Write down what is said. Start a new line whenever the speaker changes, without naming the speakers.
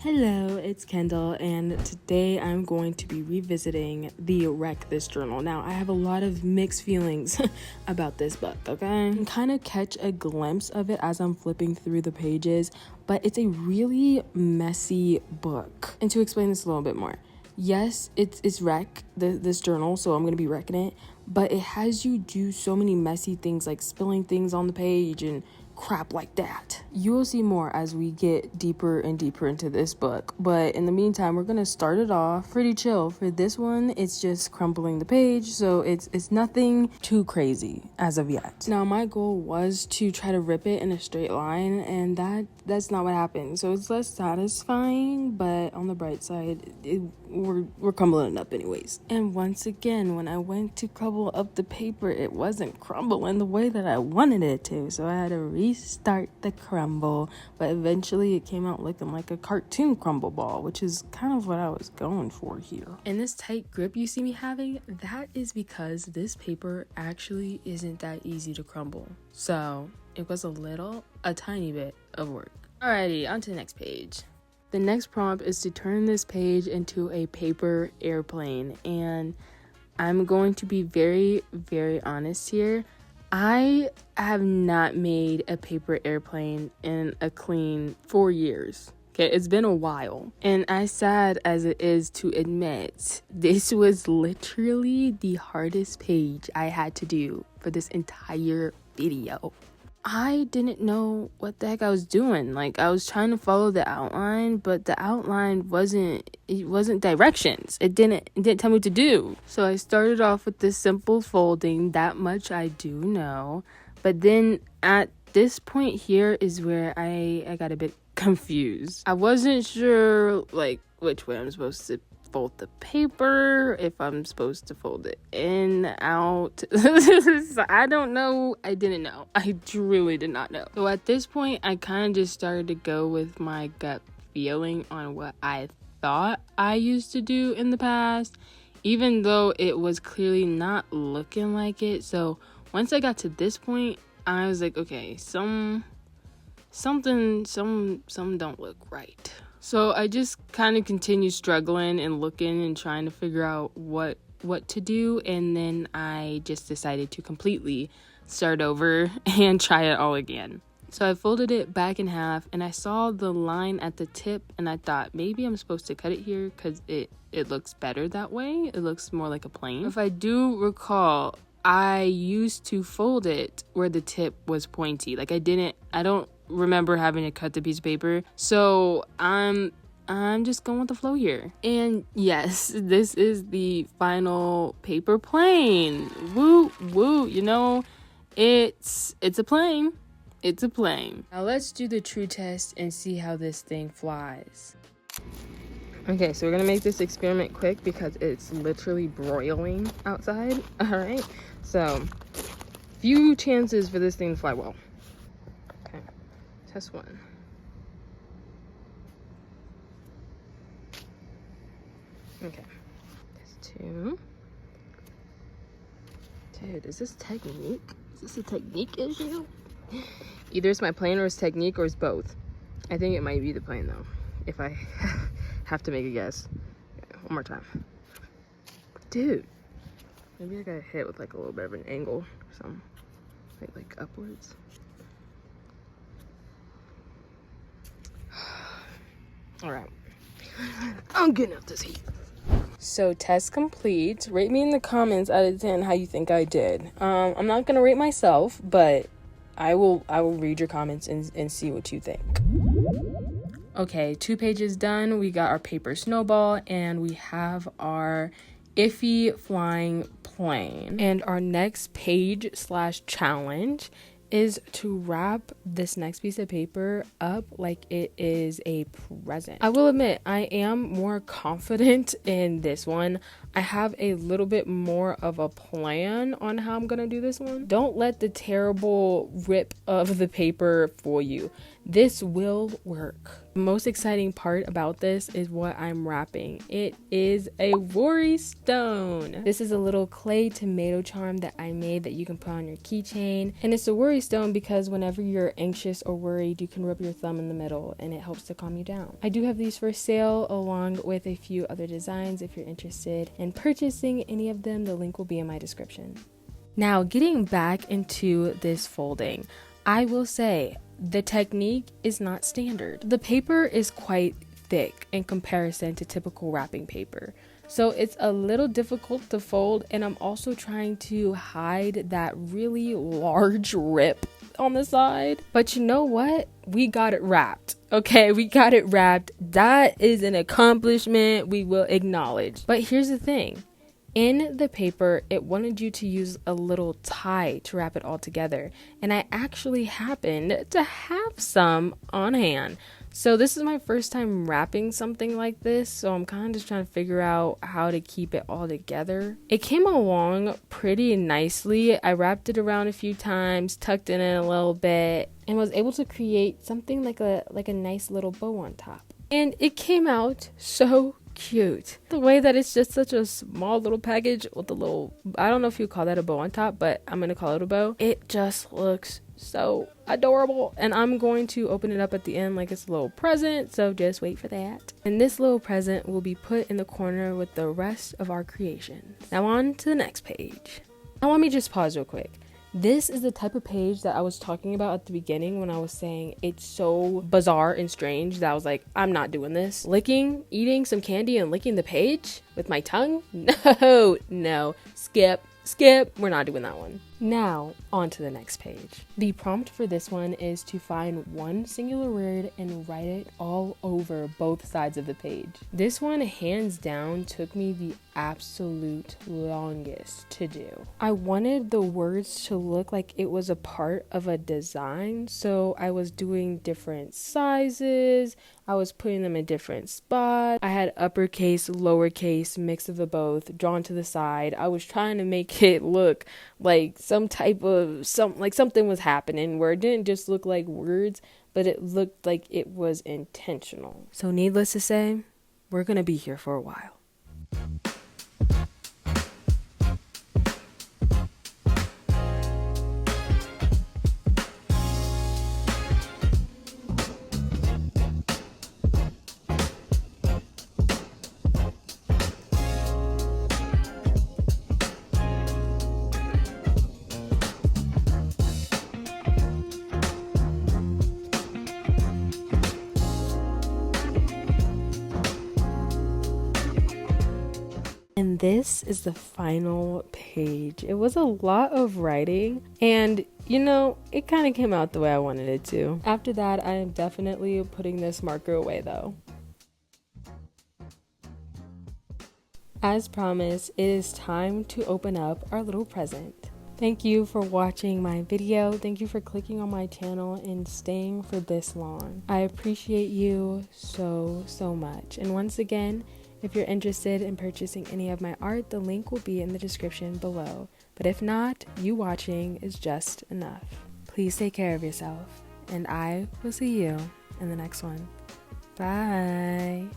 Hello, it's Kendall, and today I'm going to be revisiting the Wreck This Journal. Now, I have a lot of mixed feelings about this book, okay? I can kind of catch a glimpse of it as I'm flipping through the pages, but it's a really messy book. And to explain this a little bit more, yes, it's Wreck, this journal, so I'm going to be wrecking it, but it has you do so many messy things like spilling things on the page and crap like that. You will see more as we get deeper and deeper into this book, but in the meantime, we're gonna start it off pretty chill. For this one, it's just crumpling the page, so it's nothing too crazy as of yet. Now, my goal was to try to rip it in a straight line, and that's not what happened, so it's less satisfying, but on the bright side, we're crumbling it up anyways. And once again, when I went to crumble up the paper, it wasn't crumbling the way that I wanted it to, so I had to restart the crumble, but eventually it came out looking like a cartoon crumble ball, which is kind of what I was going for here. And this tight grip you see me having, that is because this paper actually isn't that easy to crumble, so it was a tiny bit of work. Alrighty, on to the next page. The next prompt is to turn this page into a paper airplane, and I'm going to be very, very honest here. I have not made a paper airplane in a clean 4 years. Okay, it's been a while. And as sad as it is to admit, this was literally the hardest page I had to do for this entire video. I didn't know what the heck I was doing. Like, I was trying to follow the outline, but the outline wasn't directions. It didn't tell me what to do. So I started off with this simple folding, that much I do know. But then at this point here is where I got a bit confused. I wasn't sure like which way I'm supposed to fold the paper, if I'm supposed to fold it in, out. I don't know. I didn't know. I truly did not know. So at this point, I kind of just started to go with my gut feeling on what I thought I used to do in the past, even though it was clearly not looking like it. So once I got to this point, I was like, okay, some don't look right. So I just kind of continued struggling and looking and trying to figure out what to do, and then I just decided to completely start over and try it all again. So I folded it back in half, and I saw the line at the tip, and I thought maybe I'm supposed to cut it here because it looks better that way. It looks more like a plane. If I do recall, I used to fold it where the tip was pointy. Like I don't remember having to cut the piece of paper, so I'm just going with the flow here. And yes, this is the final paper plane. Woo woo, you know, it's a plane. It's a plane. Now let's do the true test and see how this thing flies. Okay, so we're gonna make this experiment quick because it's literally broiling outside. All right, so few chances for this thing to fly well. Okay, test one. Okay, test two. Dude, is this technique? Is this a technique issue? Either it's my plane or it's technique or it's both. I think it might be the plane though, if I have to make a guess. Okay, one more time. Dude, maybe I got hit with like a little bit of an angle or something. Like upwards. All right, I'm getting out this heat. So test complete. Rate me in the comments out of 10 how you think I did. I'm not gonna rate myself, but I will read your comments and see what you think. Okay, 2 pages done. We got our paper snowball and we have our iffy flying plane. And our next page / challenge is to wrap this next piece of paper up like it is a present. I will admit, I am more confident in this one. I have a little bit more of a plan on how I'm gonna do this one. Don't let the terrible rip of the paper fool you. this will work. The most exciting part about this is what I'm wrapping. It is a worry stone. This is a little clay tomato charm that I made that you can put on your keychain. And it's a worry stone because whenever you're anxious or worried, you can rub your thumb in the middle and it helps to calm you down. I do have these for sale along with a few other designs. If you're interested in purchasing any of them, the link will be in my description. Now, getting back into this folding, I will say the technique is not standard. The paper is quite thick in comparison to typical wrapping paper, so it's a little difficult to fold, and I'm also trying to hide that really large rip on the side. But you know what? We got it wrapped. Okay, we got it wrapped. That is an accomplishment we will acknowledge. But here's the thing. In the paper, it wanted you to use a little tie to wrap it all together, and I actually happened to have some on hand. So this is my first time wrapping something like this, so I'm kind of just trying to figure out how to keep it all together. It came along pretty nicely. I wrapped it around a few times, tucked it in a little bit, and was able to create something like a nice little bow on top. And it came out so cute. The way that it's just such a small little package with a little, I don't know if you call that a bow on top, but I'm gonna call it a bow. It just looks so adorable, and I'm going to open it up at the end like it's a little present, so just wait for that. And this little present will be put in the corner with the rest of our creations. Now on to the next page. Now let me just pause real quick. This is the type of page that I was talking about at the beginning when I was saying it's so bizarre and strange that I was like, I'm not doing this. Eating some candy and licking the page with my tongue? No, skip, we're not doing that one. Now, on to the next page. The prompt for this one is to find one singular word and write it all over both sides of the page. This one, hands down, took me the absolute longest to do. I wanted the words to look like it was a part of a design, so I was doing different sizes, I was putting them in different spots. I had uppercase, lowercase, mix of the both, drawn to the side. I was trying to make it look like something was happening where it didn't just look like words, but it looked like it was intentional. So needless to say, we're gonna be here for a while. And this is the final page. It was a lot of writing, and you know, it kind of came out the way I wanted it to. After that, I am definitely putting this marker away though. As promised, it is time to open up our little present. Thank you for watching my video. Thank you for clicking on my channel and staying for this long. I appreciate you so much. And once again, if you're interested in purchasing any of my art, the link will be in the description below. But if not, you watching is just enough. Please take care of yourself, and I will see you in the next one. Bye.